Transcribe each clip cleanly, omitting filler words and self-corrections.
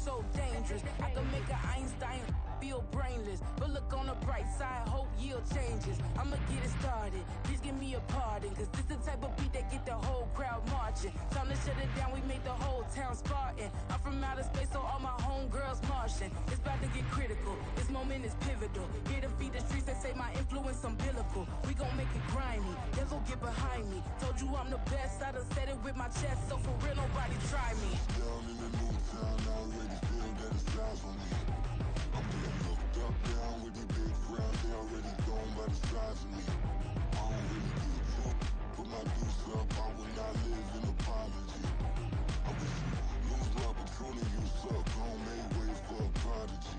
so dangerous. I can make an Einstein feel brainless, but look on the bright side, hope yield changes. I'ma get it started, please give me a pardon, cause this the type of beat that get the whole crowd marching. Time to shut it down, we make the whole town Spartan. I'm from outer space, so all my homegirls Martian. It's about to get critical, this moment is pivotal. Here to feed the streets that say my influence umbilical. We gon' make it grimy, devil get behind me. Told you I'm the best, I done said it with my chest, so for real nobody try me. Down in the new town, I already feel that it's time for me. I'm being looked up, down with the big crowd, they already gone by the size of me. I don't really give a fuck, put my deuce up, I will not live in apology. I wish you lose the opportunity, you suck, gon' make way for a prodigy.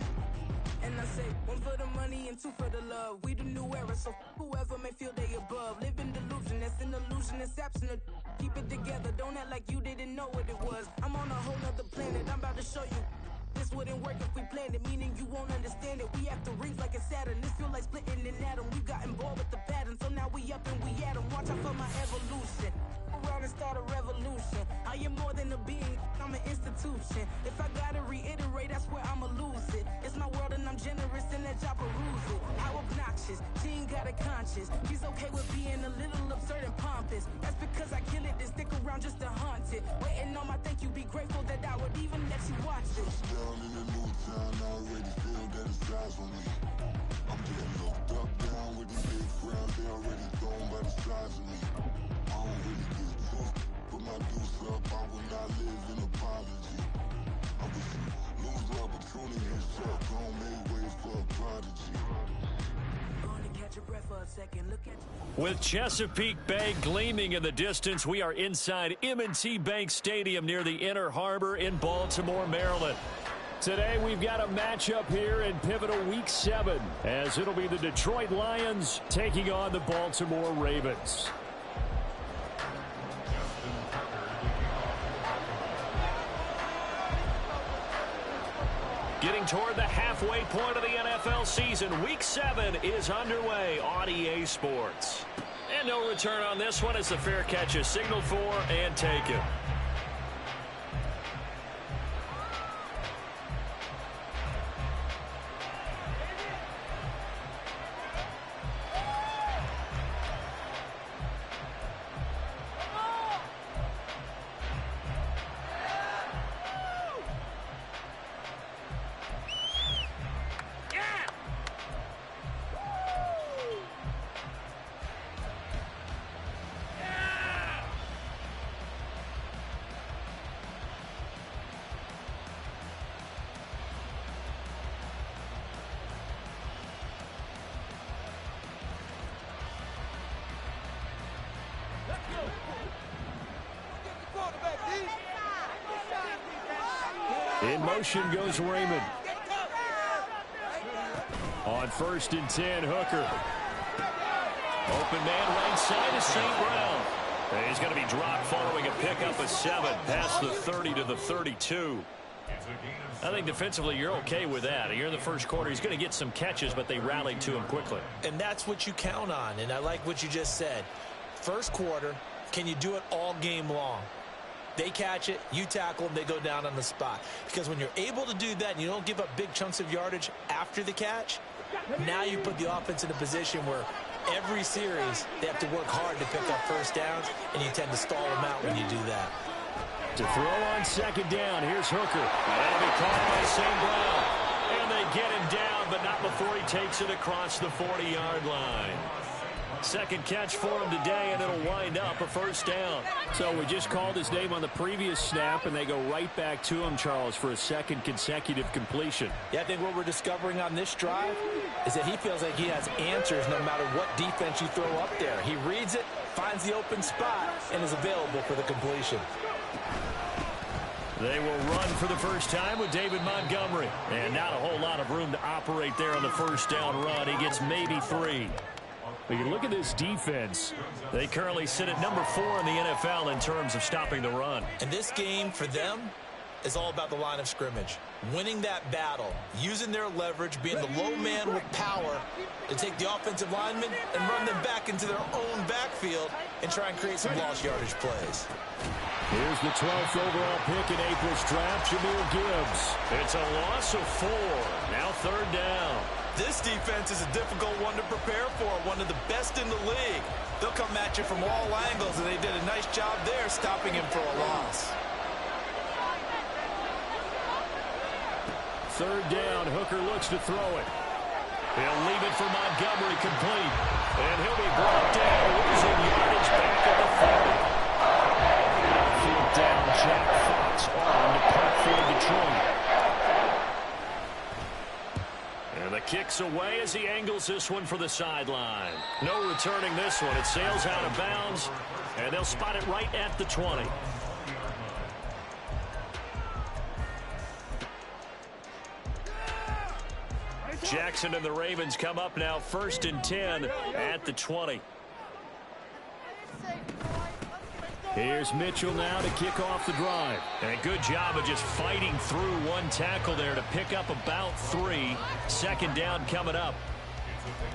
And I say, one for the money and two for the love. We the new era, so whoever may feel they above. Live in delusion, that's an illusion, it's absent. Keep it together, don't act like you didn't know what it was. I'm on a whole nother planet, I'm about to show you. This wouldn't work if we planned it, meaning you won't understand it. We have to rings like a Saturn, this feel like splitting an atom. We got involved with the pattern, so now we up and we at 'em. Watch out for my evolution, around and start a revolution. I am more than a being, I'm an institution. If I gotta reiterate, that's where I'ma lose it. It's my world and I'm generous and that y'all peruse it. How obnoxious, she ain't got a conscience. She's okay with being a little absurd and pompous. That's because I kill it, then stick around just to haunt it. Waiting on my thank you, be grateful that I would even let you watch this. Down in the new town, I already feel that it's time for me. I'm getting looked up, down with the big crowd, they already gone by the size of me. I don't really give a fuck, put my deuce up, I will not live in apology. I wish you lose the opportunity, you suck, gon' make way for a prodigy. Catch your breath for a second. Look at With Chesapeake Bay gleaming in the distance, we are inside M&T Bank Stadium near the Inner Harbor in Baltimore, Maryland. Today we've got a matchup here in pivotal Week 7, as it'll be the Detroit Lions taking on the Baltimore Ravens. Getting toward the halfway point of the NFL season, Week 7 is underway on EA Sports. And no return on this one as the fair catch is signaled for and taken. In motion goes Raymond. On 1st and 10, Hooker. Open man right side is St. Brown. And he's going to be dropped following a pickup of 7 past the 30 to the 32. I think defensively you're okay with that. You're in the first quarter. He's going to get some catches, but they rallied to him quickly. And that's what you count on, and I like what you just said. First quarter, can you do it all game long? They catch it, you tackle them, they go down on the spot. Because when you're able to do that and you don't give up big chunks of yardage after the catch, now you put the offense in a position where every series they have to work hard to pick up first downs, and you tend to stall them out when you do that. To throw on 2nd down, here's Hooker. That'll be caught by St. Brown. And they get him down, but not before he takes it across the 40-yard line. Second catch for him today, and it'll wind up a first down. So we just called his name on the previous snap, and they go right back to him, Charles, for a second consecutive completion. Yeah, I think what we're discovering on this drive is that he feels like he has answers no matter what defense you throw up there. He reads it, finds the open spot, and is available for the completion. They will run for the first time with David Montgomery. And not a whole lot of room to operate there on the first down run. He gets maybe 3. But you look at this defense. They currently sit at number 4 in the NFL in terms of stopping the run. And this game for them is all about the line of scrimmage. Winning that battle, using their leverage, being the low man with power to take the offensive linemen and run them back into their own backfield and try and create some lost yardage plays. Here's the 12th overall pick in April's draft, Jahmyr Gibbs. It's a loss of 4. Now 3rd down. This defense is a difficult one to prepare for, one of the best in the league. They'll come at you from all angles, and they did a nice job there stopping him for a loss. 3rd down, Hooker looks to throw it. He'll leave it for Montgomery, complete. And he'll be brought down, losing yardage back at the 30. Field down, Jack Fox on the punt for Detroit. And the kick's away as he angles this one for the sideline. No returning this one. It sails out of bounds, and they'll spot it right at the 20. Jackson and the Ravens come up now 1st and 10 at the 20. Here's Mitchell now to kick off the drive. And a good job of just fighting through one tackle there to pick up about 3. 2nd down coming up.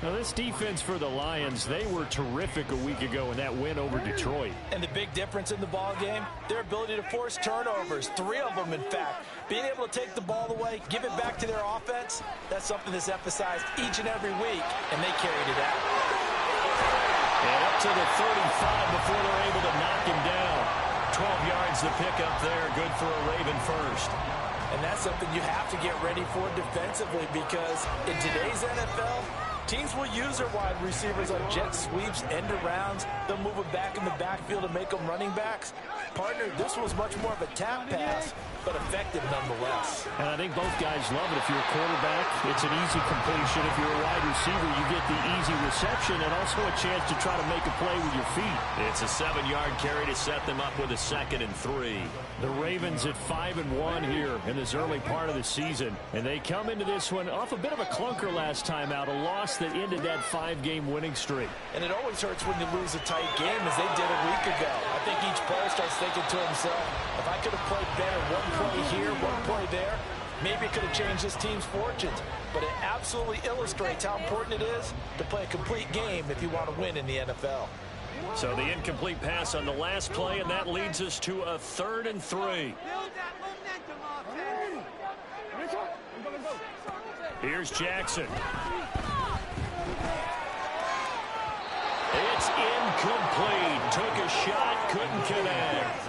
Now this defense for the Lions, they were terrific a week ago in that win over Detroit. And the big difference in the ball game, their ability to force turnovers, 3 of them in fact. Being able to take the ball away, give it back to their offense, that's something that's emphasized each and every week, and they carried it out. And up to the 35 before they're able to knock him down. 12 yards to pick up there, good for a Raven first. And that's something you have to get ready for defensively, because in today's NFL, teams will use their wide receivers on jet sweeps, end arounds. They'll move them back in the backfield and make them running backs. Partner, this was much more of a tap pass, but effective nonetheless. And I think both guys love it. If you're a quarterback, it's an easy completion. If you're a wide receiver, you get the easy reception and also a chance to try to make a play with your feet. It's a 7-yard carry to set them up with a 2nd and 3. The Ravens at 5-1 here in this early part of the season. And they come into this one off a bit of a clunker last time out, a loss that ended that 5-game winning streak. And it always hurts when you lose a tight game, as they did a week ago. I think each player starts thinking to himself, if I could have played better one play here, one play there, maybe it could have changed this team's fortunes. But it absolutely illustrates how important it is to play a complete game if you want to win in the NFL. So the incomplete pass on the last play, and that leads us to a 3rd and 3. Here's Jackson. It's incomplete. Took a shot, couldn't connect.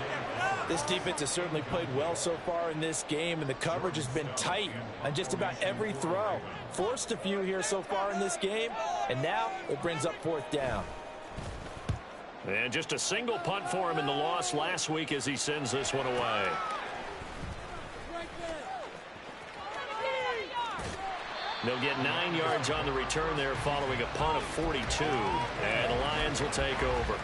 This defense has certainly played well so far in this game, and the coverage has been tight on just about every throw. Forced a few here so far in this game, and now it brings up 4th down. And just a single punt for him in the loss last week as he sends this one away. They'll get 9 yards on the return there following a punt of 42. And the Lions will take over.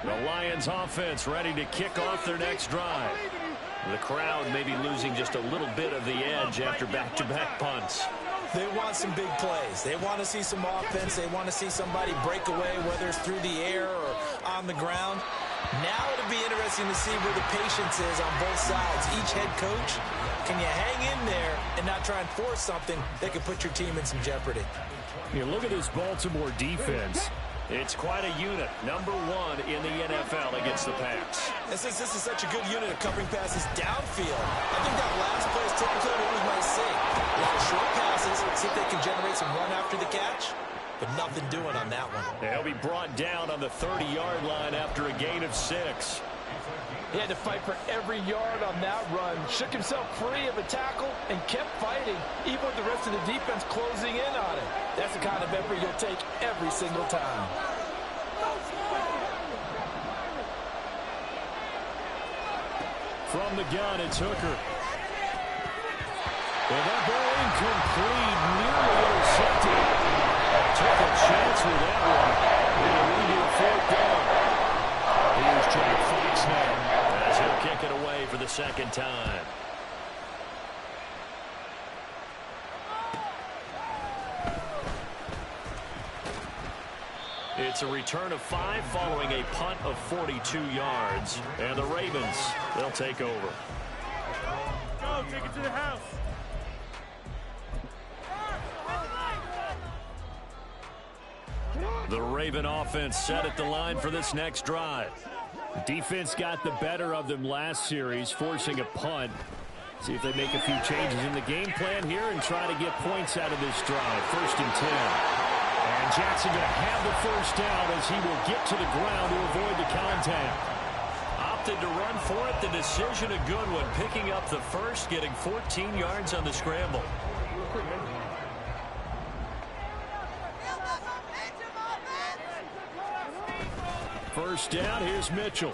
The Lions offense ready to kick off their next drive. The crowd may be losing just a little bit of the edge after back-to-back punts. They want some big plays. They want to see some offense. They want to see somebody break away, whether it's through the air or on the ground. Now it'll be interesting to see where the patience is on both sides. Each head coach, can you hang in there and not try and force something that could put your team in some jeopardy? You look at this Baltimore defense. It's quite a unit, number 1 in the NFL against the pass. And since this is such a good unit of covering passes downfield, I think that last play is typically what we might see. A lot of short passes, see if they can generate some run after the catch, but nothing doing on that one. They'll be brought down on the 30-yard line after a gain of 6. He had to fight for every yard on that run, shook himself free of a tackle, and kept fighting, even with the rest of the defense closing in on him. That's the kind of effort you'll take every single time. From the gun, it's Hooker. And that ball incomplete, nearly intercepted. Took a chance with that one. And a lead to a 4th down. Here's Jack Fox now, as he'll kick it away for the 2nd time. It's a return of 5 following a punt of 42 yards. And the Ravens, they'll take over. Go, take it to the house. The Raven offense set at the line for this next drive. Defense got the better of them last series, forcing a punt. See if they make a few changes in the game plan here and try to get points out of this drive. 1st and 10. And Jackson going to have the first down as he will get to the ground to avoid the contact. Opted to run for it. The decision a good one. Picking up the first, getting 14 yards on the scramble. First down, here's Mitchell.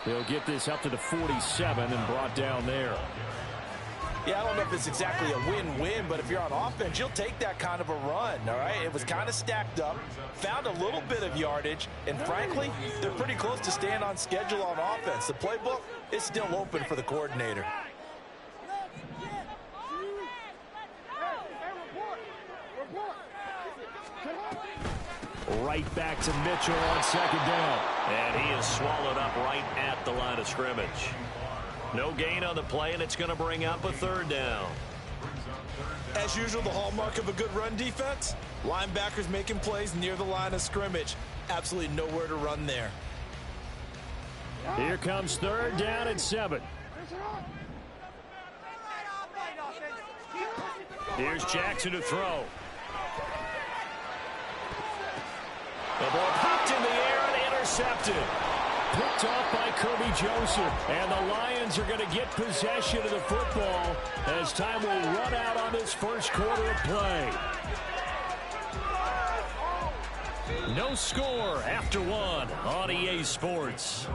They'll get this up to the 47 and brought down there. Yeah, I don't know if it's exactly a win-win, but if you're on offense, you'll take that kind of a run, all right? It was kind of stacked up, found a little bit of yardage, and frankly, they're pretty close to staying on schedule on offense. The playbook is still open for the coordinator. Right back to Mitchell on 2nd down. And he is swallowed up right at the line of scrimmage. No gain on the play, and it's going to bring up a 3rd down. As usual, the hallmark of a good run defense, linebackers making plays near the line of scrimmage. Absolutely nowhere to run there. Here comes 3rd down and 7. Here's Jackson to throw. The ball popped in the air and intercepted. Picked off by Kirby Joseph. And the Lions are going to get possession of the football as time will run out on this first quarter of play. No score after 1 on EA Sports.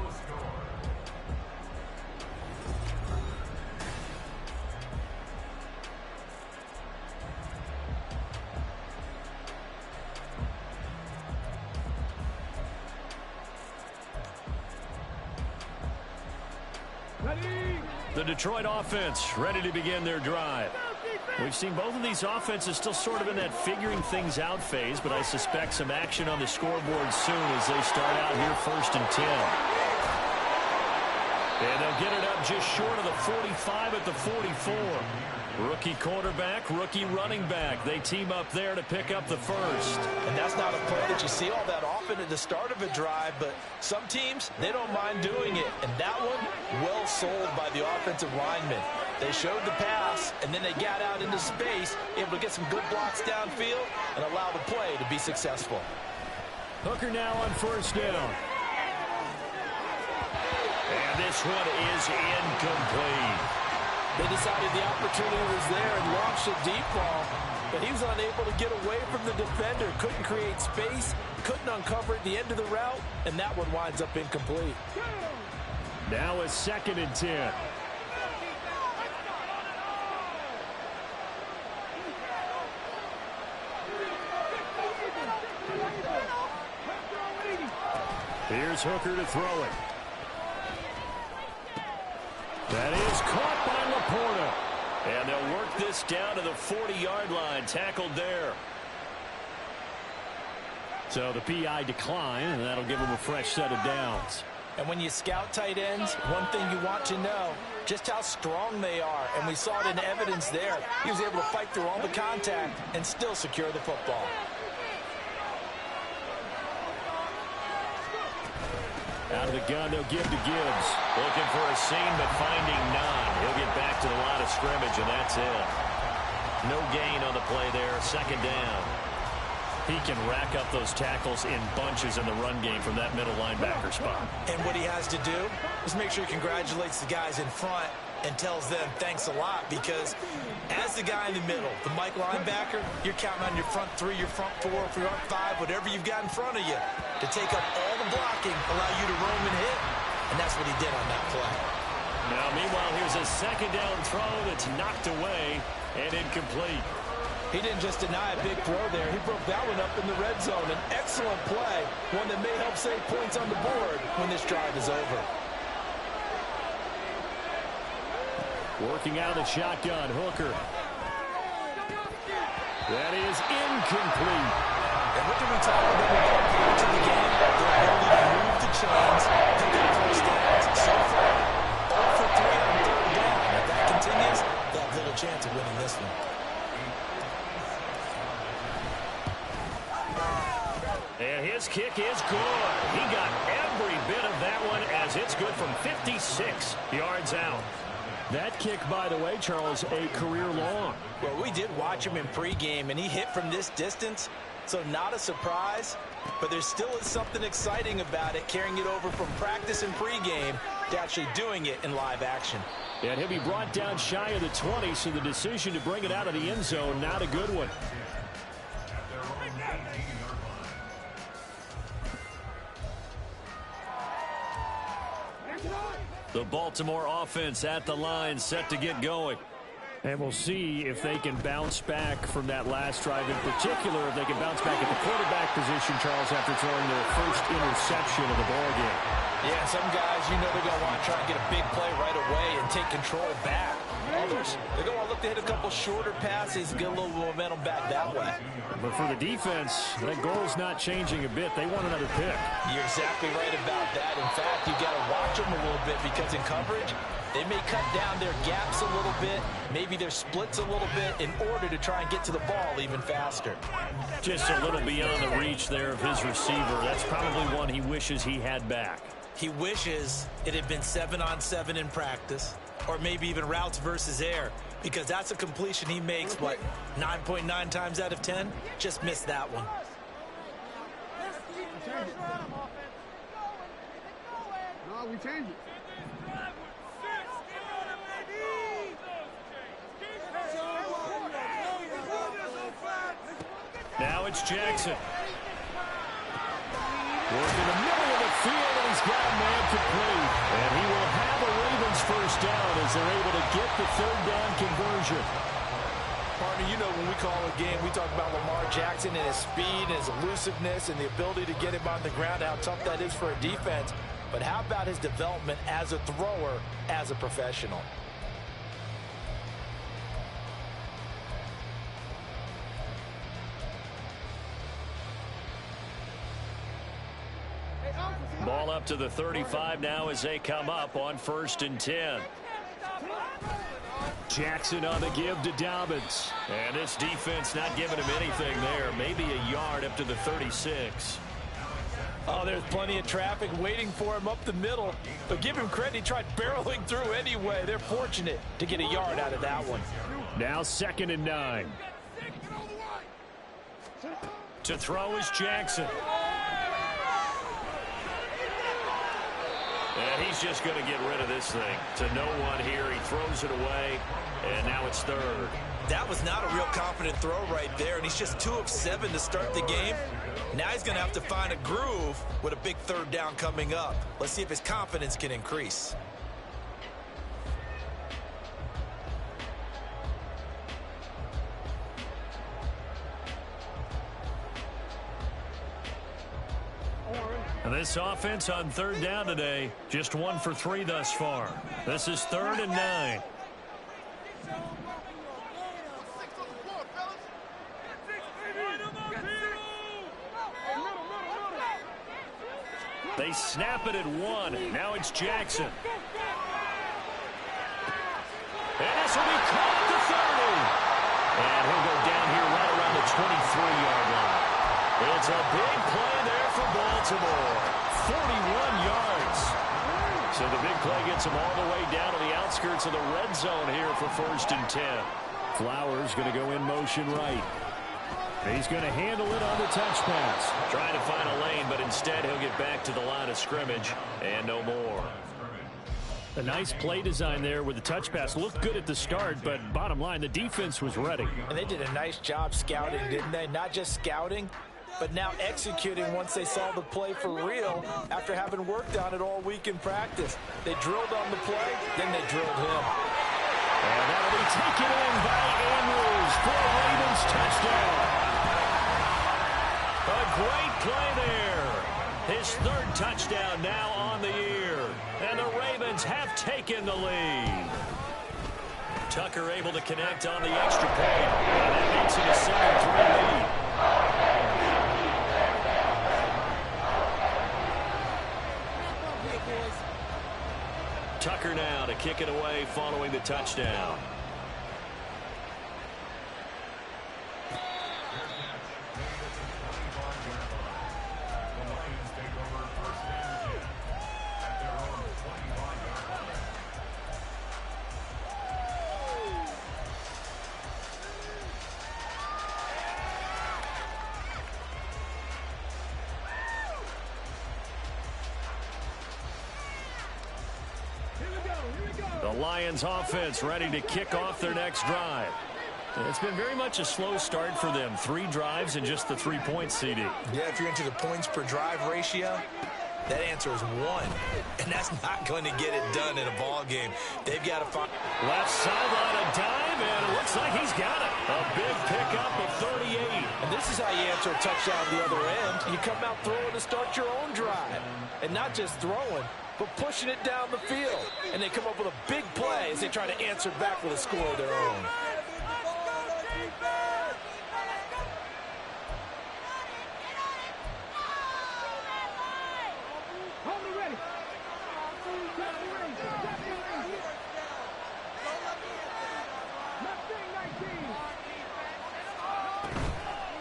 The Detroit offense ready to begin their drive. We've seen both of these offenses still sort of in that figuring things out phase, but I suspect some action on the scoreboard soon as they start out here 1st and 10. And they'll get it up just short of the 45 at the 44. Rookie quarterback, rookie running back. They team up there to pick up the first. And that's not a play that you see all that often at the start of a drive, but some teams, they don't mind doing it. And that one, well sold by the offensive lineman. They showed the pass, and then they got out into space, able to get some good blocks downfield and allow the play to be successful. Hooker now on 1st down. And this one is incomplete. They decided the opportunity was there and launched a deep ball, but he was unable to get away from the defender, couldn't create space, couldn't uncover at the end of the route, and that one winds up incomplete. Now a 2nd and 10. Here's Hooker to throw it. That is caught by Laporta. And they'll work this down to the 40-yard line, tackled there. So the PI decline, and that'll give him a fresh set of downs. And when you scout tight ends, one thing you want to know, just how strong they are. And we saw it in evidence there. He was able to fight through all the contact and still secure the football. Out of the gun, they'll give to Gibbs. Looking for a seam, but finding none. He'll get back to the line of scrimmage, and that's it. No gain on the play there. 2nd down. He can rack up those tackles in bunches in the run game from that middle linebacker spot. And what he has to do is make sure he congratulates the guys in front and tells them thanks a lot, because as the guy in the middle, the Mike linebacker, you're counting on your front 3, your front 4, front 5, whatever you've got in front of you to take up all the blocking, allow you to roam and hit, and that's what he did on that play. Now, meanwhile, here's a 2nd down throw that's knocked away and incomplete. He didn't just deny a big throw there. He broke that one up in the red zone. An excellent play, one that may help save points on the board when this drive is over. Working out of the shotgun, Hooker. That is incomplete. And what did we talk about when we got into the game? Their ability to move the chains, pick up first downs. So far, 0 for 3 on 3rd down. If that continues, they'll have little chance of winning this one. And his kick is good. He got every bit of that one as it's good from 56 yards out. That kick, by the way, Charles, a career long. Well, we did watch him in pregame, and he hit from this distance, so not a surprise. But there still is something exciting about it, carrying it over from practice and pregame to actually doing it in live action. And he'll be brought down shy of the 20, so the decision to bring it out of the end zone, not a good one. The Baltimore offense at the line, set to get going. And we'll see if they can bounce back from that last drive, in particular, if they can bounce back at the quarterback position, Charles, after throwing their first interception of the ballgame. Yeah, some guys, you know they're going to want to try and get a big play right away and take control back. Others, they're going to look to hit a couple shorter passes, get a little momentum back that way. But for the defense, that goal's not changing a bit. They want another pick. You're exactly right about that. In fact, you got to watch them a little bit because in coverage, they may cut down their gaps a little bit, maybe their splits a little bit in order to try and get to the ball even faster. Just a little beyond the reach there of his receiver. That's probably one he wishes he had back. He wishes it had been 7-on-7 in practice, or maybe even routes versus air, because that's a completion he makes, what, 9.9 times out of 10? Just missed that one. No, we changed it. Now it's Jackson. Working the middle of the field, and he's got a man complete. And he will have a Ravens first down as they're able to get the third down conversion. Partner, you know when we call a game, we talk about Lamar Jackson and his speed and his elusiveness and the ability to get him on the ground, how tough that is for a defense. But how about his development as a thrower, as a professional? Ball up to the 35 now as they come up on 1st and 10. Jackson on the give to Dobbins. And this defense not giving him anything there. Maybe a yard up to the 36. Oh, there's plenty of traffic waiting for him up the middle. But give him credit, he tried barreling through anyway. They're fortunate to get a yard out of that one. Now 2nd and 9. To throw is Jackson. And he's just going to get rid of this thing. To no one here. He throws it away, and now it's 3rd. That was not a real confident throw right there, and he's just 2 of 7 to start the game. Now he's going to have to find a groove with a big 3rd down coming up. Let's see if his confidence can increase. And this offense on 3rd down today, just 1 for 3 thus far. This is 3rd and 9. They snap it at 1. Now it's Jackson. And this will be caught at the 30. And he'll go down here right around the 23-yard line. It's a big play there for Baltimore. 41 yards. So the big play gets him all the way down to the outskirts of the red zone here for 1st and 10. Flowers going to go in motion right. He's going to handle it on the touch pass. Trying to find a lane, but instead he'll get back to the line of scrimmage and no more. A nice play design there with the touch pass. Looked good at the start, but bottom line, the defense was ready. And they did a nice job scouting, didn't they? Not just scouting, but now executing once they saw the play for real after having worked on it all week in practice. They drilled on the play, then they drilled him. And that'll be taken in by Andrews for a Ravens touchdown. A great play there. His 3rd touchdown now on the year. And the Ravens have taken the lead. Tucker able to connect on the extra point. And that makes it a 7-3 lead. Tucker now to kick it away following the touchdown. Lions offense ready to kick off their next drive. It's been very much a slow start for them. 3 drives and just the 3 points, CD. Yeah, if you're into the points per drive ratio, that answer is 1. And that's not going to get it done in a ball game. They've got to find... Left sideline, a dive, and it looks like he's got it. A big pickup of 38. And this is how you answer a touchdown the other end. You come out throwing to start your own drive. And not just throwing, but pushing it down the field. And they come up with a big play as they try to answer back with a score of their own.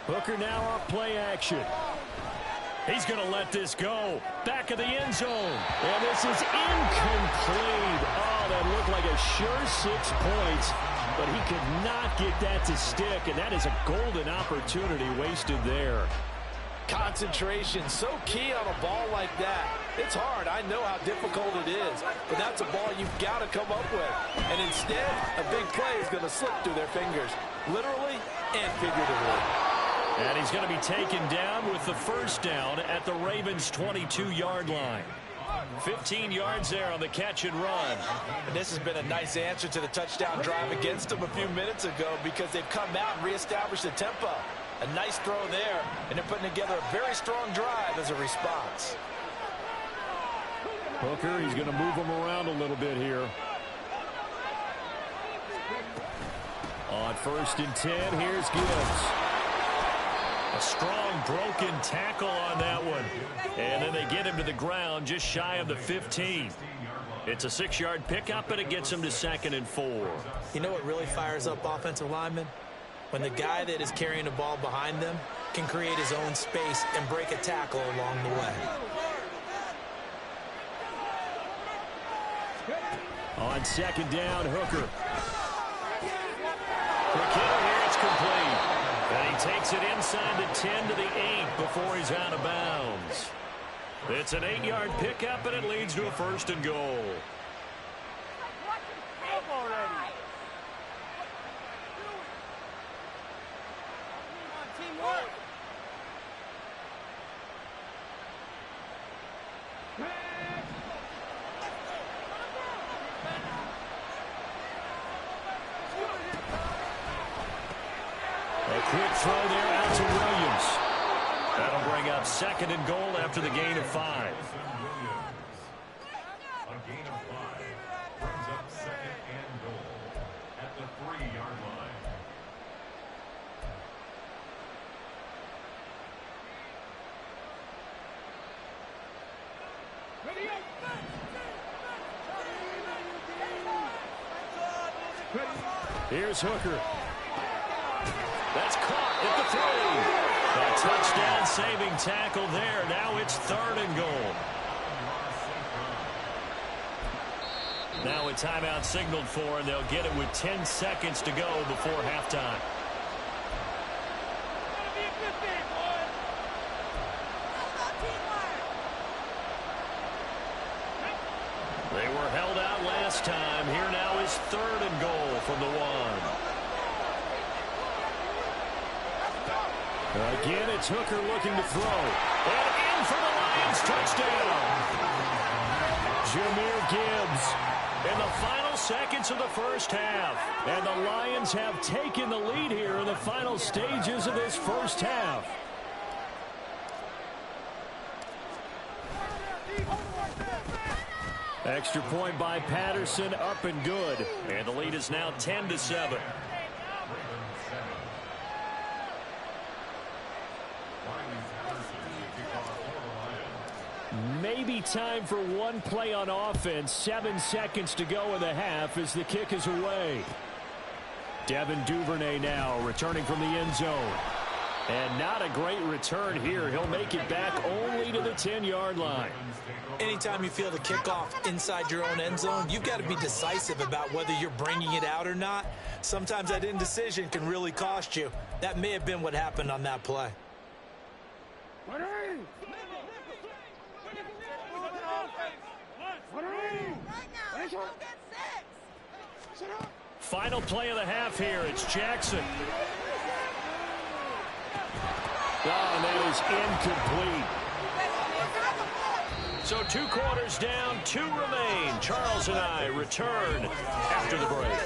Hooker now off play action. He's going to let this go. Back of the end zone. And this is incomplete. Oh, that looked like a sure 6 points, but he could not get that to stick, and that is a golden opportunity wasted there. Concentration, so key on a ball like that. It's hard. I know how difficult it is, but that's a ball you've got to come up with. And instead, a big play is going to slip through their fingers, literally and figuratively. And he's going to be taken down with the first down at the Ravens' 22-yard line. 15 yards there on the catch and run. And this has been a nice answer to the touchdown drive against them a few minutes ago because they've come out and reestablished the tempo. A nice throw there, and they're putting together a very strong drive as a response. Hooker, he's going to move him around a little bit here. On 1st and 10, here's Gibbs. A strong broken tackle on that one. And then they get him to the ground just shy of the 15. It's a 6-yard pickup, and it gets him to 2nd and 4. You know what really fires up offensive linemen? When the guy that is carrying the ball behind them can create his own space and break a tackle along the way. On 2nd down, Hooker. Quick hitter here, it's complete. And he takes it inside the 10 to the 8 before he's out of bounds. It's an 8-yard pickup, and it leads to a 1st and goal. A quick throw there out to Williams. That'll bring up 2nd and goal after the gain of 5. A gain of 5 brings up 2nd and goal at the 3-yard line. Here's Hooker. That's caught at the 3. A touchdown-saving tackle there. Now it's 3rd and goal. Now a timeout signaled for, and they'll get it with 10 seconds to go before halftime. They were held out last time. Here now is 3rd and goal from the 1. Again, it's Hooker looking to throw. And in for the Lions, touchdown. Jahmyr Gibbs. In the final seconds of the first half. And the Lions have taken the lead here in the final stages of this first half. Extra point by Patterson, up and good. And the lead is now 10-7. Maybe time for one play on offense. 7 seconds to go in the half as the kick is away. Devin Duvernay now returning from the end zone. And not a great return here. He'll make it back only to the 10-yard line. Anytime you feel the kickoff inside your own end zone, you've got to be decisive about whether you're bringing it out or not. Sometimes that indecision can really cost you. That may have been what happened on that play. Final play of the half here. It's Jackson. Oh, and that is incomplete. So 2 quarters down, 2 remain. Charles and I return after the break.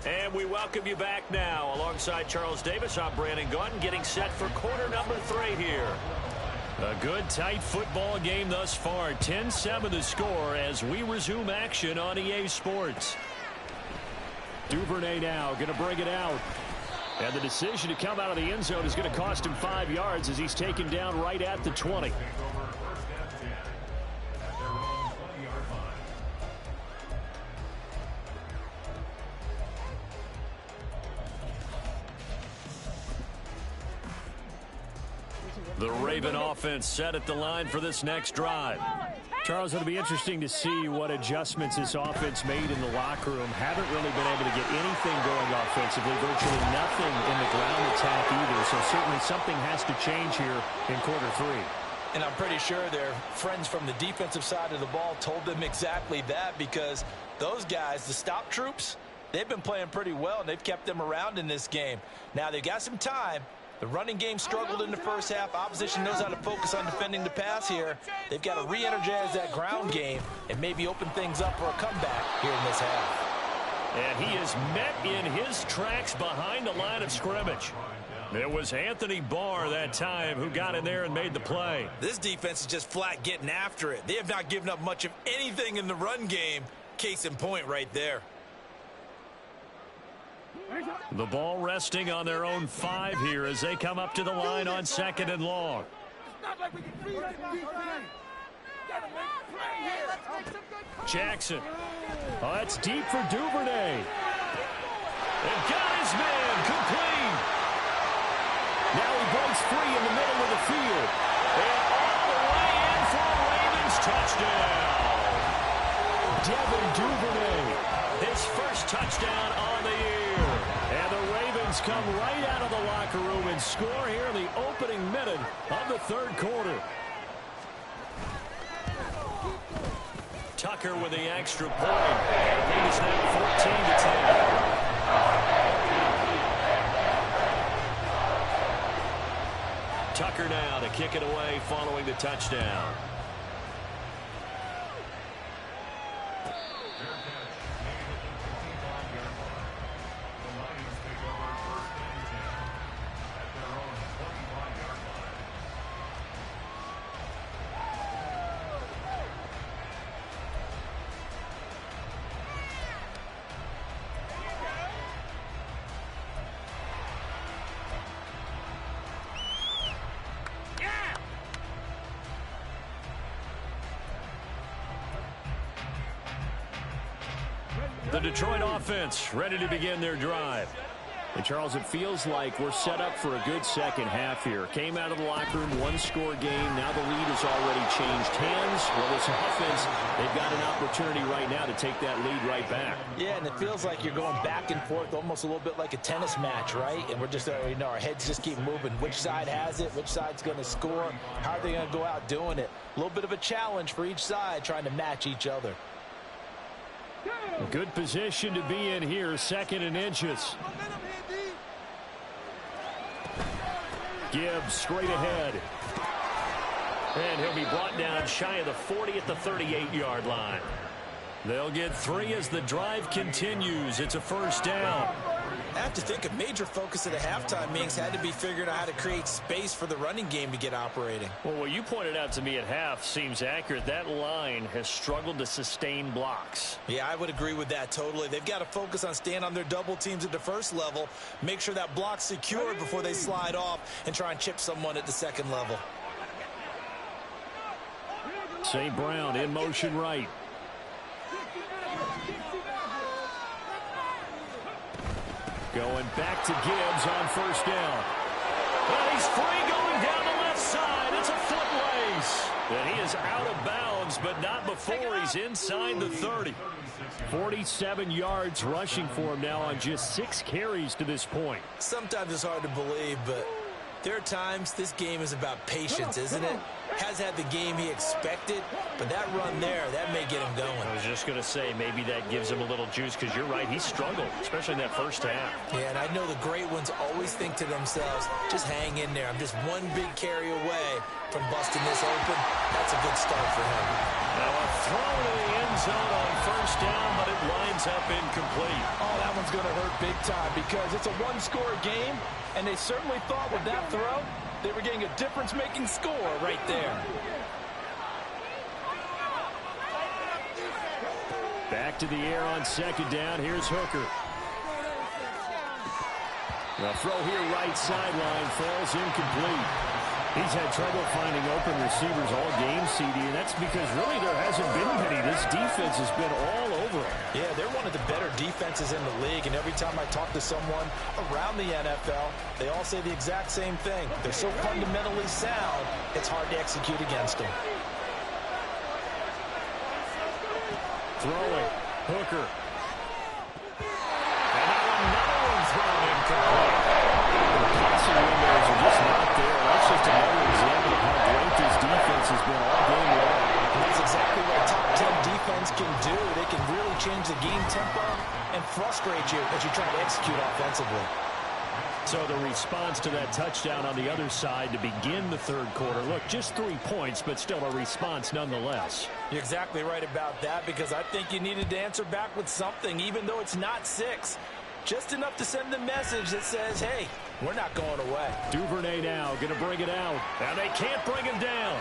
And we welcome you back now. Alongside Charles Davis, I'm Brandon Gaudin, getting set for quarter number 3 here. A good, tight football game thus far. 10-7 the score as we resume action on EA Sports. Duvernay now going to bring it out. And the decision to come out of the end zone is going to cost him 5 yards as he's taken down right at the 20. The Raven offense set at the line for this next drive. Charles, it'll be interesting to see what adjustments this offense made in the locker room. Haven't really been able to get anything going offensively, virtually nothing in the ground attack either. So certainly something has to change here in quarter 3. And I'm pretty sure their friends from the defensive side of the ball told them exactly that, because those guys, the stop troops, they've been playing pretty well, and they've kept them around in this game. Now, they've got some time. The running game struggled in the first half. Opposition knows how to focus on defending the pass here. They've got to re-energize that ground game and maybe open things up for a comeback here in this half. And he is met in his tracks behind the line of scrimmage. It was Anthony Barr that time who got in there and made the play. This defense is just flat getting after it. They have not given up much of anything in the run game. Case in point right there. The ball resting on their own 5 here as they come up to the line on 2nd and long. Jackson. Oh, that's deep for Duvernay. And got his man complete. Now he breaks free in the middle of the field. And all the way in for a Ravens touchdown. Devin Duvernay. His first touchdown on the year. And the Ravens come right out of the locker room and score here in the opening minute of the 3rd quarter. Tucker with the extra point. And the lead is now 14-10. Tucker now to kick it away following the touchdown. The Detroit offense ready to begin their drive. And Charles, it feels like we're set up for a good second half here. Came out of the locker room, 1-score game. Now the lead has already changed hands. Well, this offense, they've got an opportunity right now to take that lead right back. Yeah, and it feels like you're going back and forth, almost a little bit like a tennis match, right? And we're just, our heads just keep moving. Which side has it? Which side's going to score? How are they going to go out doing it? A little bit of a challenge for each side, trying to match each other. Good position to be in here, 2nd and inches. Gibbs straight ahead. And he'll be brought down shy of the 40 at the 38-yard line. They'll get 3 as the drive continues. It's a 1st down. I have to think a major focus of the halftime meetings had to be figuring out how to create space for the running game to get operating. Well, what you pointed out to me at half seems accurate. That line has struggled to sustain blocks. Yeah, I would agree with that totally. They've got to focus on staying on their double teams at the first level, make sure that block's secured before they slide off and try and chip someone at the 2nd level. St. Brown in motion right. Going back to Gibbs on 1st down. Well, he's free going down the left side. It's a foot race. And he is out of bounds, but not before he's inside the 30. 47 yards rushing for him now on just 6 carries to this point. Sometimes it's hard to believe, but there are times this game is about patience, isn't it? Has had the game he expected, but that run there, that may get him going. I was just going to say, maybe that gives him a little juice, because you're right, he struggled, especially in that first half. Yeah, and I know the great ones always think to themselves, just hang in there. I'm just one big carry away from busting this open. That's a good start for him. Now a throw to the end zone on first down, but it lines up incomplete. Oh, that one's going to hurt big time because it's a one-score game, and they certainly thought with that throw they were getting a difference-making score right there. Back to the air on second down. Here's Hooker. The throw here right sideline falls incomplete. He's had trouble finding open receivers all game, CD, and that's because really there hasn't been many. This defense has been all over him. Yeah, they're one of the better defenses in the league, and every time I talk to someone around the NFL, they all say the exact same thing. They're so fundamentally sound, it's hard to execute against them. Throwing. Hooker. And now another one thrown incomplete. The passing windows are just not there. That's just another example of how great this defense has been all game long. And that's exactly what a top 10 defense can do. They can really change the game tempo and frustrate you as you try to execute offensively. So the response to that touchdown on the other side to begin the third quarter. Look, just 3 points, but still a response nonetheless. You're exactly right about that because I think you needed to answer back with something, even though it's not 6. Just enough to send the message that says, hey, we're not going away. Duvernay now going to bring it out. And they can't bring him down.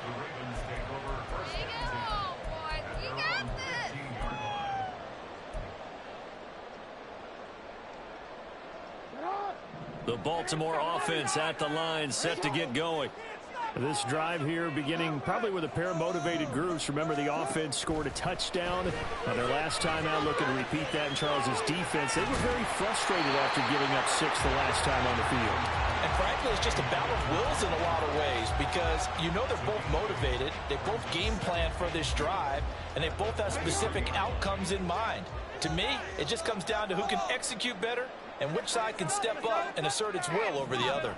The Ravens take over first and 10. You got this. 15-yard line. The Baltimore offense at the line, set to get going. This drive here beginning probably with a pair of motivated groups. Remember, the offense scored a touchdown on their last time out. Looking to repeat that in Charles's defense. They were very frustrated after giving up 6 the last time on the field. And frankly, it's just a battle of wills in a lot of ways because you know they're both motivated. They both game plan for this drive, and they both have specific outcomes in mind. To me, it just comes down to who can execute better and which side can step up and assert its will over the other.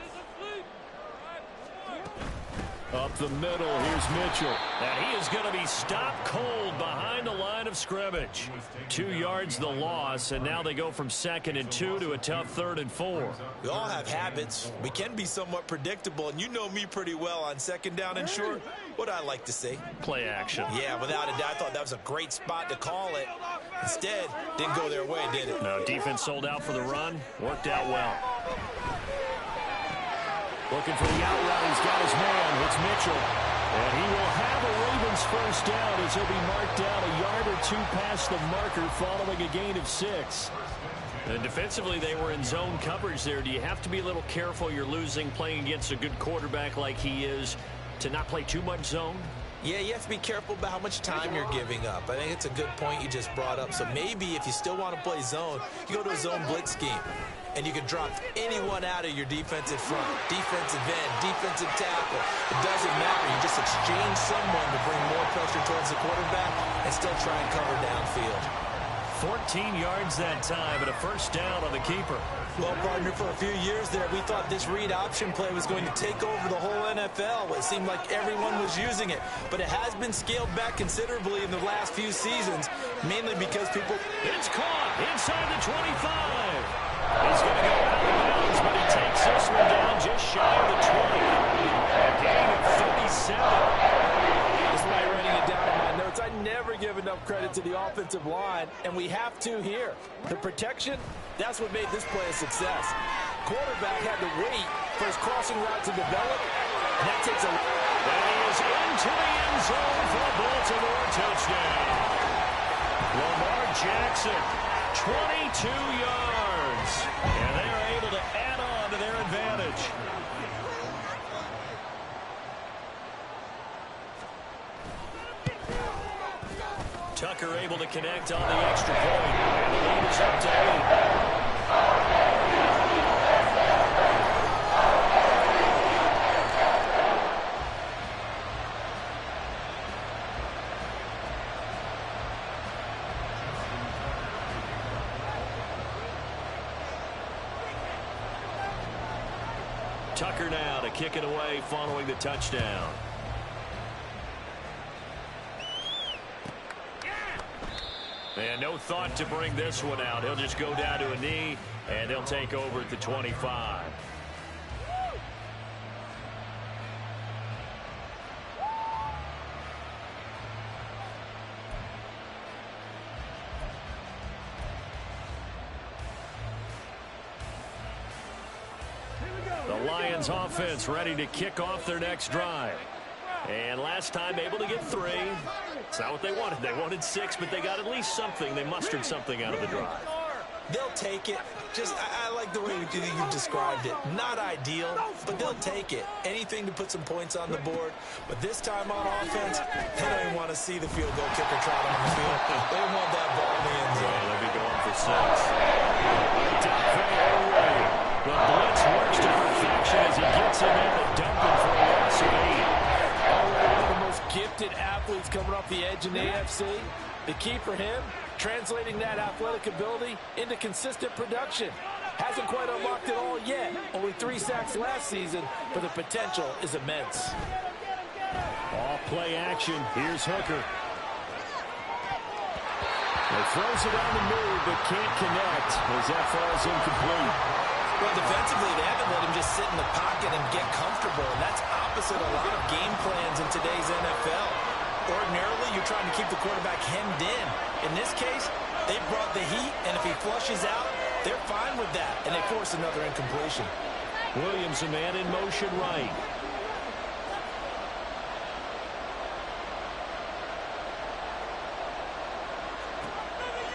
Up the middle, here's Mitchell. And he is going to be stopped cold behind the line of scrimmage. 2 yards the loss, and now they go from 2nd and 2 to a tough 3rd and 4. We all have habits. We can be somewhat predictable, and you know me pretty well on 2nd down and short. What I like to see. Play action. Yeah, without a doubt, I thought that was a great spot to call it. Instead, didn't go their way, did it? No, defense sold out for the run. Worked out well. Looking for the out route. He's got his man. It's Mitchell. And he will have a Ravens first down as he'll be marked down a yard or 2 past the marker following a gain of 6. And defensively, they were in zone coverage there. Do you have to be a little careful? You're losing playing against a good quarterback like he is to not play too much zone? Yeah, you have to be careful about how much time you're giving up. I think it's a good point you just brought up. So maybe if you still want to play zone, you go to a zone blitz scheme. And you can drop anyone out of your defensive front, defensive end, defensive tackle. It doesn't matter. You just exchange someone to bring more pressure towards the quarterback and still try and cover downfield. 14 yards that time and a first down on the keeper. Well, partner, for a few years there, we thought this read option play was going to take over the whole NFL. It seemed like everyone was using it. But it has been scaled back considerably in the last few seasons, mainly because people... It's caught inside the 25. He's going to go out of bounds, but he takes this one down just shy of the 20. A gain of 37. That's why I'm writing it down in my notes. I never give enough credit to the offensive line, and we have to here. The protection, that's what made this play a success. Quarterback had to wait for his crossing route to develop, and that takes a... And he is into the end zone for a Baltimore touchdown. Lamar Jackson, 22 yards. And they are able to add on to their advantage. Tucker able to connect on the extra point. And the lead is up to 8. Tucker now to kick it away following the touchdown. And no thought to bring this one out. He'll just go down to a knee, and they'll take over at the 25. The Lions offense ready to kick off their next drive. And last time able to get 3. It's not what they wanted. They wanted 6, but they got at least something. They mustered something out of the drive. They'll take it. I like the way you described it. Not ideal, but they'll take it. Anything to put some points on the board. But this time on offense, they don't even want to see the field goal kicker trot on the field. They want that ball in the end zone. Yeah, they'll be going for 6. The blitz works to perfection as he gets him in the dumping for a loss of 8. One of the most gifted athletes coming off the edge in the AFC. The key for him, translating that athletic ability into consistent production. Hasn't quite unlocked it all yet. Only 3 sacks last season, but the potential is immense. All play action. Here's Hooker. He throws it on the move, but can't connect as that falls incomplete. Well, defensively, they haven't let him just sit in the pocket and get comfortable, and that's opposite a lot of game plans in today's NFL. Ordinarily, you're trying to keep the quarterback hemmed in. In this case, they brought the heat, and if he flushes out, they're fine with that, and they force another incompletion. Williams, a man in motion right.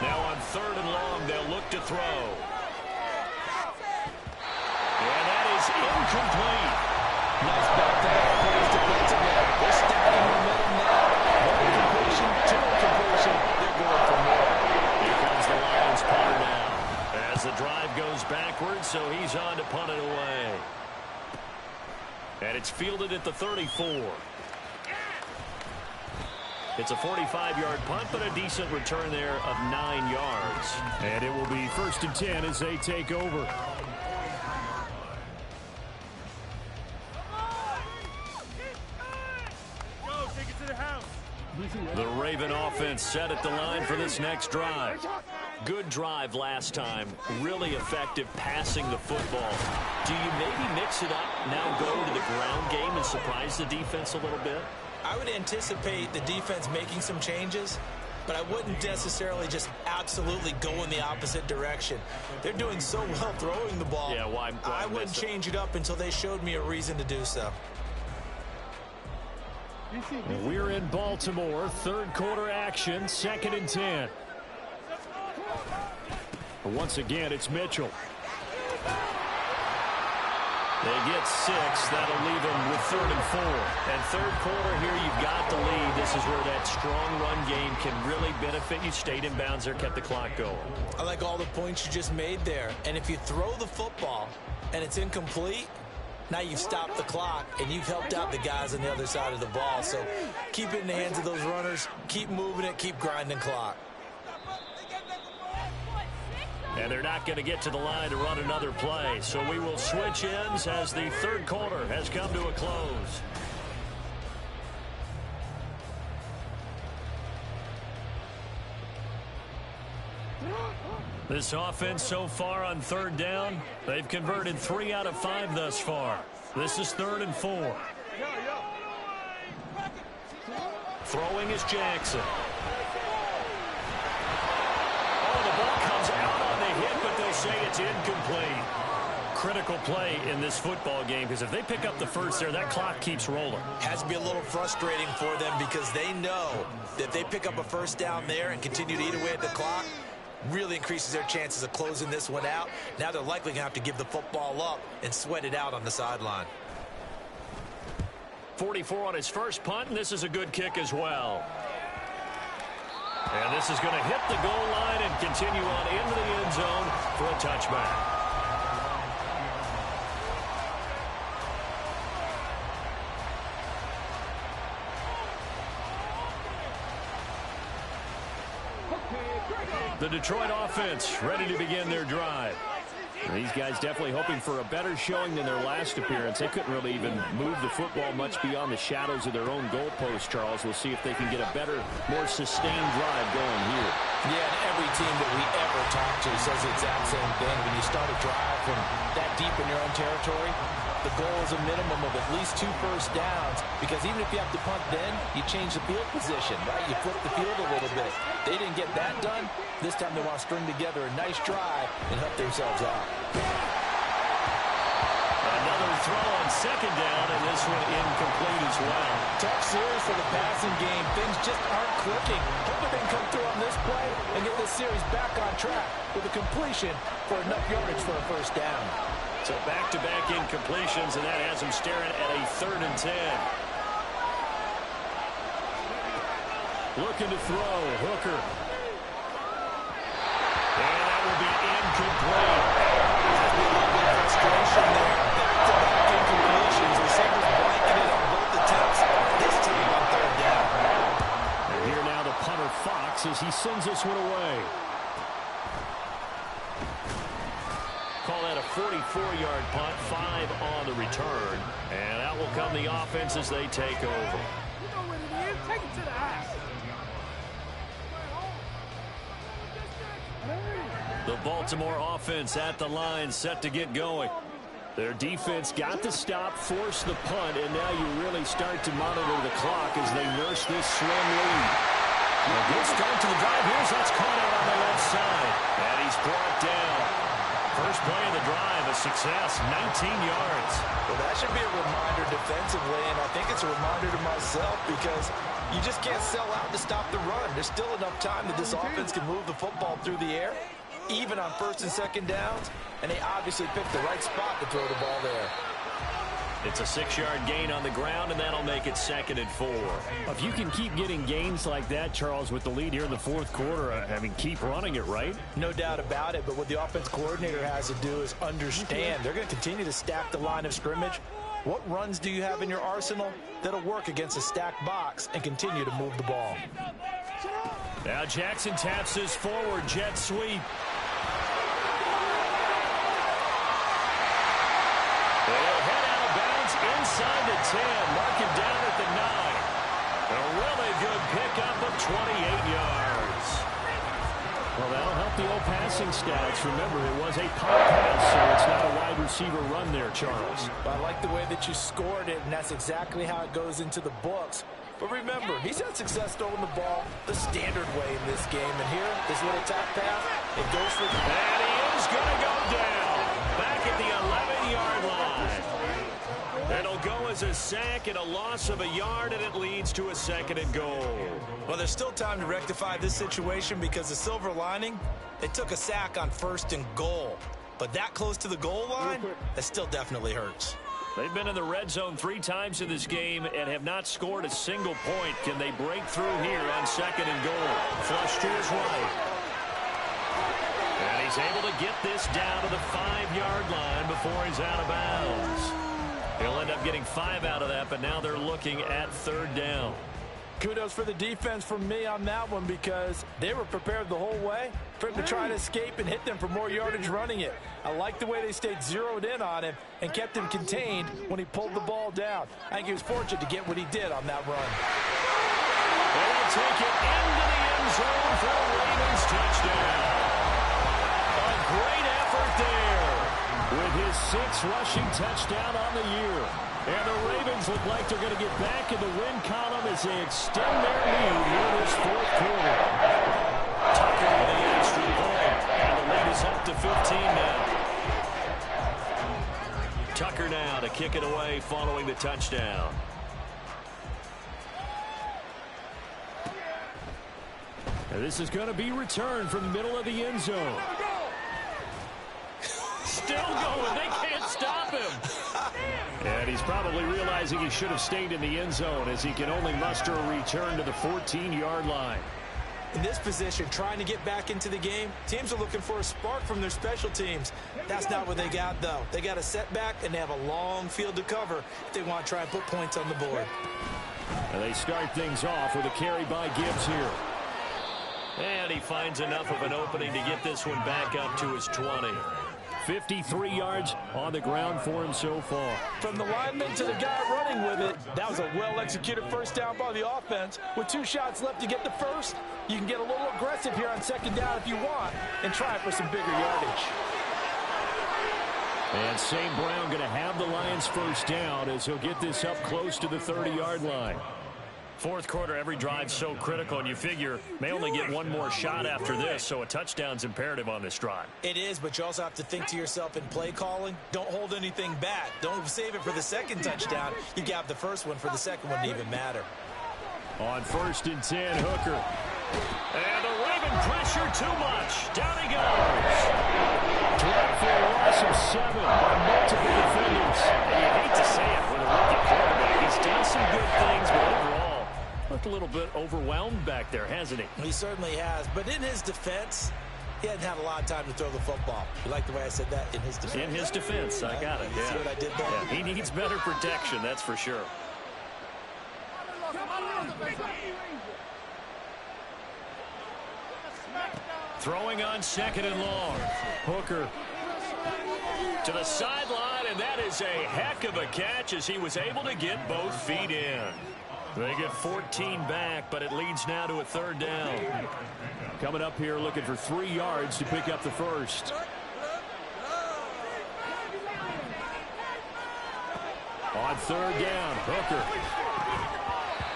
Now on 3rd and long, they'll look to throw. And that is incomplete. Nice back-to-back plays defensively. They're stacking momentum now. 1 incompletion, 2 incompletion. They're going for more. Here comes the Lions punter now. As the drive goes backwards, so he's on to punt it away. And it's fielded at the 34. It's a 45-yard punt, but a decent return there of 9 yards. And it will be 1st and 10 as they take over. The Raven offense set at the line for this next drive. Good drive last time. Really effective passing the football. Do you maybe mix it up, now go to the ground game and surprise the defense a little bit? I would anticipate the defense making some changes, but I wouldn't necessarily just absolutely go in the opposite direction. They're doing so well throwing the ball. Yeah, why I wouldn't change it up until they showed me a reason to do so. We're in Baltimore. 3rd quarter action. 2nd and 10. Once again, it's Mitchell. They get 6. That'll leave them with 3rd and 4. And 3rd quarter here, you've got the lead. This is where that strong run game can really benefit you. Stayed in bounds there, kept the clock going. I like all the points you just made there. And if you throw the football and it's incomplete, now you've stopped the clock and you've helped out the guys on the other side of the ball. So keep it in the hands of those runners. Keep moving it. Keep grinding clock. And they're not going to get to the line to run another play. So we will switch ends as the 3rd quarter has come to a close. This offense so far on 3rd down, they've converted 3 out of 5 thus far. This is 3rd and 4. Throwing is Jackson. Oh, the ball comes out on the hit, but they'll say it's incomplete. Critical play in this football game, because if they pick up the first there, that clock keeps rolling. Has to be a little frustrating for them because they know that if they pick up a first down there and continue to eat away at the clock, really increases their chances of closing this one out. Now they're likely going to have to give the football up and sweat it out on the sideline. 44 on his first punt, and this is a good kick as well. And this is going to hit the goal line and continue on into the end zone for a touchback. The Detroit offense ready to begin their drive. These guys definitely hoping for a better showing than their last appearance. They couldn't really even move the football much beyond the shadows of their own goalpost, Charles. We'll see if they can get a better, more sustained drive going here. Yeah, and every team that we ever talk to says the exact same thing. When you start a drive from that deep in your own territory, the goal is a minimum of at least 2 first downs, because even if you have to punt then, you change the field position, right? You flip the field a little bit. They didn't get that done. This time they want to string together a nice drive and help themselves out. Another throw on second down, and this one incomplete as well. Tough series for the passing game. Things just aren't clicking. Hopefully they can come through on this play and get this series back on track with a completion for enough yardage for a first down. So back-to-back incompletions, and that has them staring at a 3rd and 10. Looking to throw. Hooker. And that will be incomplete. Frustration there. Back-to-back incompletions. Receivers blanketed on both attempts. This time on 3rd down. And here now the punter Fox as he sends this one away. Call that a 44-yard punt, 5 on the return. And out will come the offense as they take over. You know what it is. Take it to the house. The Baltimore offense at the line, set to get going. Their defense got the stop, forced the punt, and now you really start to monitor the clock as they nurse this slim lead. A good start to the drive. Here's that's caught out on the left side. And he's brought down. First play of the drive, a success, 19 yards. Well, that should be a reminder defensively, and I think it's a reminder to myself, because you just can't sell out to stop the run. There's still enough time that this offense can move the football through the air, even on 1st and 2nd downs, and they obviously picked the right spot to throw the ball there. It's a 6-yard gain on the ground, and that'll make it 2nd and 4. If you can keep getting gains like that, Charles, with the lead here in the 4th quarter, I mean, keep running it, right? No doubt about it, but what the offense coordinator has to do is understand they're going to continue to stack the line of scrimmage. What runs do you have in your arsenal that'll work against a stacked box and continue to move the ball? Now Jackson taps his forward jet sweep. They'll head out of bounds inside the 10, mark him down at the 9. A really good pickup of 28 yards. Well, that'll help the old passing stats. Remember, it was a pop pass, so it's not a wide receiver run there, Charles. I like the way that you scored it, and that's exactly how it goes into the books. But remember, he's had success throwing the ball the standard way in this game. And here, this little tap pass, it goes for the... And he is going to go down. Back at the 11-yard line. It'll go as a sack and a loss of a yard, and it leads to a 2nd and goal. Well, there's still time to rectify this situation, because the silver lining, they took a sack on 1st and goal. But that close to the goal line, that still definitely hurts. They've been in the red zone 3 times in this game and have not scored a single point. Can they break through here on 2nd and goal? Flush to his right. And he's able to get this down to the 5-yard line before he's out of bounds. He'll end up getting 5 out of that, but now they're looking at 3rd down. Kudos for the defense from me on that one, because they were prepared the whole way for him to try to escape and hit them for more yardage running it. I like the way they stayed zeroed in on him and kept him contained when he pulled the ball down. I think he was fortunate to get what he did on that run. They'll take it into the end zone for a Ravens touchdown. A great effort there. With his 6th rushing touchdown on the year. And the Ravens look like they're going to get back in the win column as they extend their lead here in this 4th quarter. Tucker with the extra point. And the lead is up to 15 now. Tucker now to kick it away following the touchdown. And this is going to be returned from the middle of the end zone. Still going. They can't stop him. And he's probably realizing he should have stayed in the end zone, as he can only muster a return to the 14-yard line. In this position, trying to get back into the game, teams are looking for a spark from their special teams. That's not what they got, though. They got a setback, and they have a long field to cover if they want to try and put points on the board. And they start things off with a carry by Gibbs here. And he finds enough of an opening to get this one back up to his 20. 53 yards on the ground for him so far. From the lineman to the guy running with it, that was a well-executed first down by the offense. With 2 shots left to get the first, you can get a little aggressive here on second down if you want and try for some bigger yardage. And St. Brown going to have the Lions first down as he'll get this up close to the 30-yard line. Fourth quarter, every drive's so critical, and you figure may only get one more shot after this, so a touchdown's imperative on this drive. It is, but you also have to think to yourself in play calling, don't hold anything back. Don't save it for the second touchdown. You got the first one for the second one to even matter. On 1st and 10, Hooker. And the Raven pressure too much. Down he goes. Drop for a loss of 7 by multiple defenders. And you hate to say it with a rookie quarterback. He's done some good things, but overall, looked a little bit overwhelmed back there, hasn't he? He certainly has, but in his defense, he hadn't had a lot of time to throw the football. You like the way I said that? In his defense. In his defense, I got it. Yeah. See what I did there? Yeah, he needs better protection, that's for sure. Throwing on 2nd and long. Hooker to the sideline, and that is a heck of a catch as he was able to get both feet in. They get 14 back, but it leads now to a 3rd down. coming up here looking for 3 yards to pick up the first. On 3rd down, Hooker.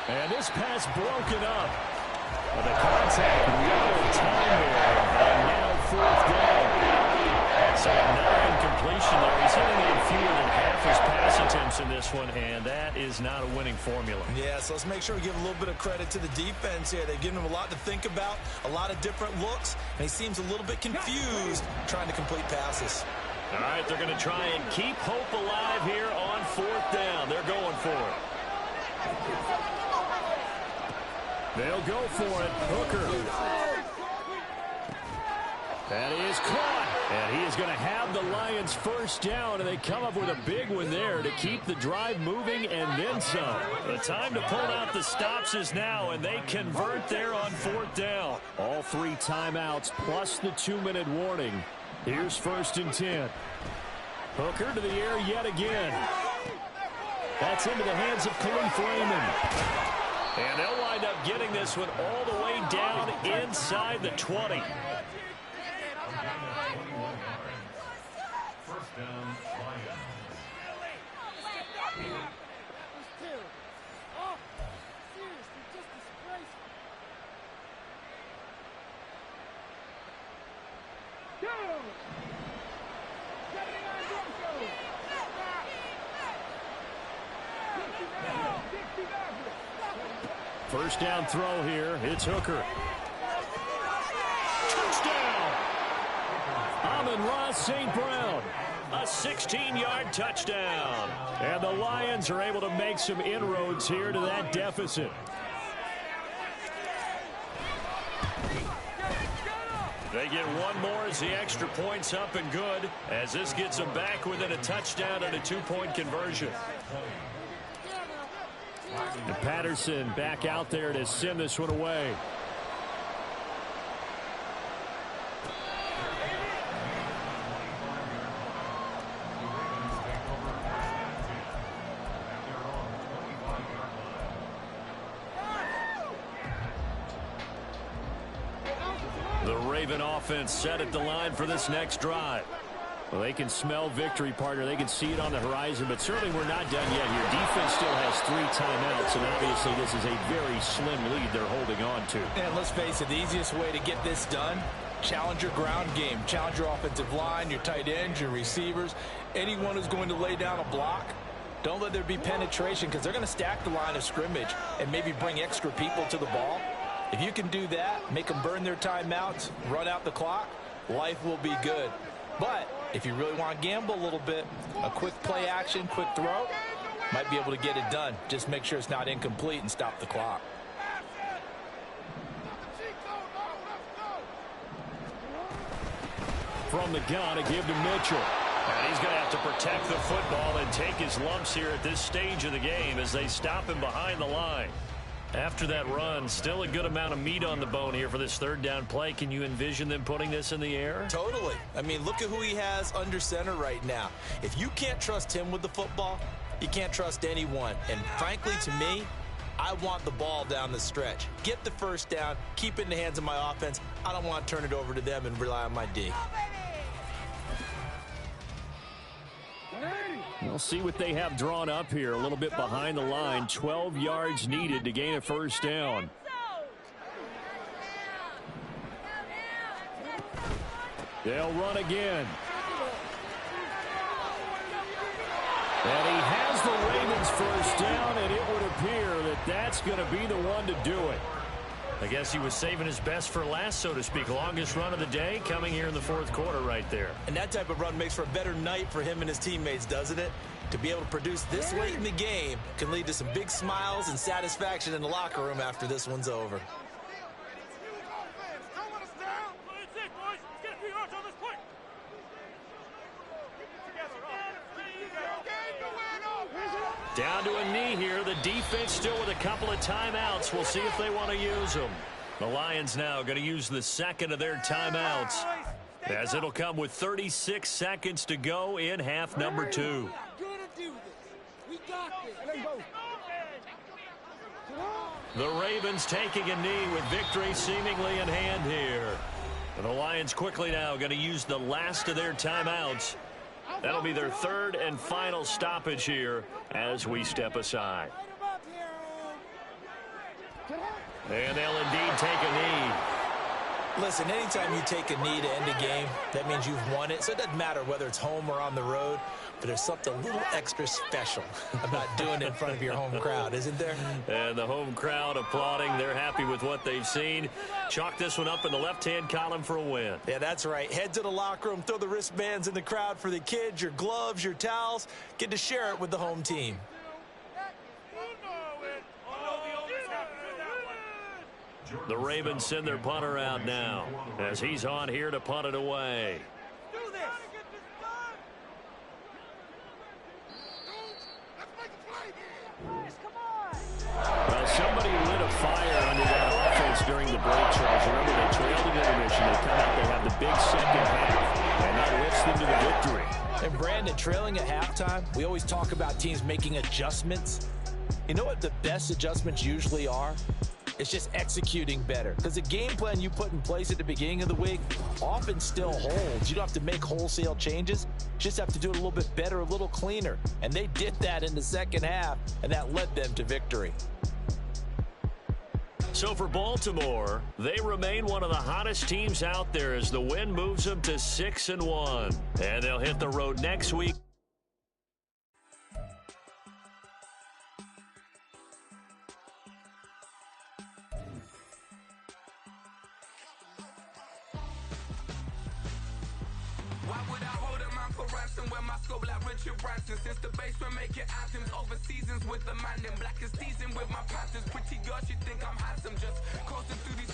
And this pass broken up. The contact, real time there, and now 4th down. So another incompletion there. He's hitting on fewer than half his pass attempts in this one, and that is not a winning formula. Yeah, so let's make sure we give a little bit of credit to the defense here. They've given him a lot to think about, a lot of different looks, and he seems a little bit confused trying to complete passes. All right, they're going to try and keep hope alive here on 4th down. They're going for it. They'll go for it. Hooker. That is caught. And he is going to have the Lions first down, and they come up with a big one there to keep the drive moving and then some. The time to pull out the stops is now, and they convert there on 4th down. All 3 timeouts plus the 2-minute warning. Here's 1st and 10. Hooker to the air yet again. That's into the hands of Khalif Raymond. And they'll wind up getting this one all the way down inside the 20. First down, Lions. First down throw here. It's Hooker. Touchdown! Amon-Ra St. Brown. A 16-yard touchdown. And the Lions are able to make some inroads here to that deficit. They get one more as the extra point's up and good, as this gets them back within a touchdown and a 2-point conversion. And Patterson back out there to send this one away. The Raven offense set at the line for this next drive. Well, they can smell victory, partner. They can see it on the horizon, but certainly we're not done yet here. Defense still has 3 timeouts, and obviously this is a very slim lead they're holding on to. And let's face it, the easiest way to get this done, challenge your ground game. Challenge your offensive line, your tight ends, your receivers, anyone who's going to lay down a block. Don't let there be penetration, because they're going to stack the line of scrimmage and maybe bring extra people to the ball. If you can do that, make them burn their timeouts, run out the clock, life will be good. But if you really want to gamble a little bit, a quick play action, quick throw, might be able to get it done. Just make sure it's not incomplete and stop the clock. From the gun, a give to Mitchell. And he's going to have to protect the football and take his lumps here at this stage of the game as they stop him behind the line. After that run, still a good amount of meat on the bone here for this third down play. Can you envision them putting this in the air? Totally. I mean, look at who he has under center right now. If you can't trust him with the football, you can't trust anyone. And frankly, to me, I want the ball down the stretch. Get the first down, keep it in the hands of my offense. I don't want to turn it over to them and rely on my D. We'll see what they have drawn up here. A little bit behind the line. 12 yards needed to gain a first down. They'll run again. And he has the Ravens first down, and it would appear that that's going to be the one to do it. I guess he was saving his best for last, so to speak. Longest run of the day coming here in the fourth quarter right there. And that type of run makes for a better night for him and his teammates, doesn't it? To be able to produce this late in the game can lead to some big smiles and satisfaction in the locker room after this one's over. Down to a knee here. The defense still with a couple of timeouts. We'll see if they want to use them. The Lions now going to use the second of their timeouts, as it'll come with 36 seconds to go in half number 2. The Ravens taking a knee with victory seemingly in hand here. And the Lions quickly now going to use the last of their timeouts. That'll be their third and final stoppage here as we step aside. And they'll indeed take a knee. Listen, anytime you take a knee to end a game, that means you've won it. So it doesn't matter whether it's home or on the road, but there's something a little extra special about doing it in front of your home crowd, isn't there? And the home crowd applauding. They're happy with what they've seen. Chalk this one up in the left-hand column for a win. Yeah, that's right. Head to the locker room, throw the wristbands in the crowd for the kids, your gloves, your towels. Get to share it with the home team. The Ravens send their punter out now as he's on here to punt it away. Well, somebody lit a fire under that offense during the break, Charles. Remember, they trailed at intermission. They come out, they have the big second half, and that lifts them to the victory. And Brandon, trailing at halftime, we always talk about teams making adjustments. You know what the best adjustments usually are? It's just executing better. Because the game plan you put in place at the beginning of the week often still holds. You don't have to make wholesale changes. You just have to do it a little bit better, a little cleaner. And they did that in the second half, and that led them to victory. So for Baltimore, they remain one of the hottest teams out there as the win moves them to 6-1. And they'll hit the road next week. Since the basement making anthems over seasons with the man in black is teasing with my patterns. Pretty girl, she think I'm handsome, just coasting through these